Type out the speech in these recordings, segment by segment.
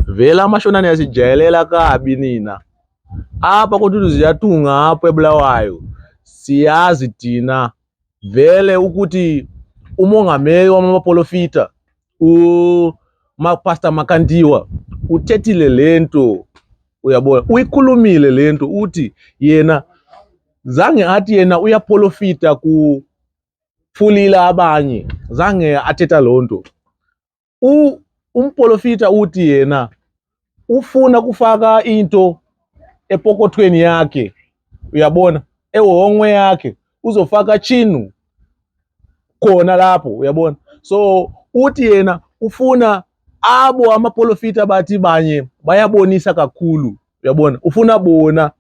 Vele amashona niyasijayelela kabi nina. Apha kodwa ziyatunga apha eBulawayo. Siyazi thina vele ukuthi umongameli wamaprofita Pastor Makandiwa uthethile lento, uyabona, uyikhulumile lento uthi yena zange athi yena uyaprofita kufulila abanye, zange athetha lonto. Umprofita uthi yena ufuna kufaka into epokothweni yakhe, uyabona, ehongwe yakhe uzofaka chinu khona lapho, uyabona. So uthi yena ufuna abo amaprofita bathi banye bayabonisa kakhulu, uyabona, ufuna bona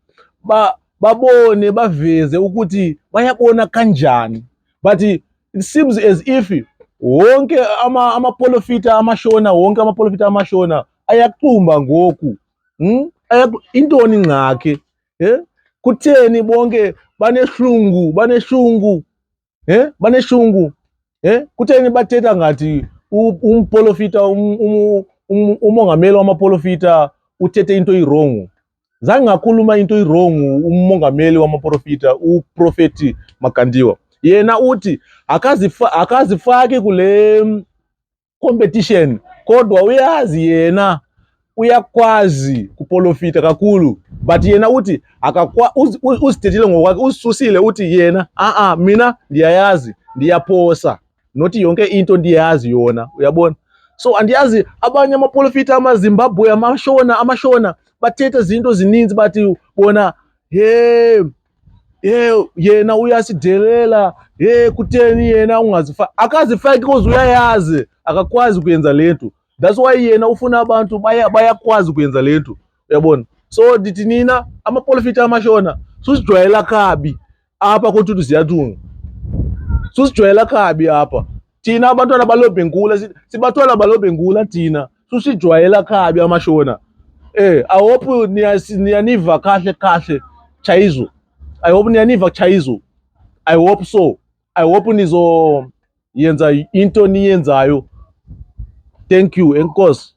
babone baveze ukuthi bayabona kanjani. But it seems as if wonke amaprofita amashona, wonke amaprofita amashona ayaqumba ngoku. Intoni ngakhe? Kutheni bonke baneshungu, baneshungu. Kutheni bathetha ngathi umprofita umongameli wamaprofita uthethe into irongo? Zange ngakhuluma into irongo umongameli wamaprofita uProfeti Makandiwa. Yena uthi akazifaki kule competition, kodwa uyazi yena uyakwazi kuprofita kakhulu. But yena uthi uzithethile ngokwakhe, uzisusile uthi yena mina ndiyayazi, ndiyaphosa, not yonke into ndiyazi yona, uyabona. So andiyazi abanye amaprofita amaZimbabwe amashona bathetha izinto zininzi bathi bona yena uyasidelela, kutheni yena ungazifaki? Akazifaki because uyayazi akakwazi kuyenza lento. That's why yena ufuna abantu bayakwazi kuyenza lento, uyabona. So dithi nina amaprofita amashona susijwayela kabi apha kodwa siyathunga, susijwayela kabi apha thina abantwana balobhenkula, sibathola balobhenkula thina, susijwayela kabi amashona. I hope niyaniva kahle chayizo. I hope niyaniva chayizo. I hope so. I hope nizo yenza into niyenzayo. Thank you, enkosi.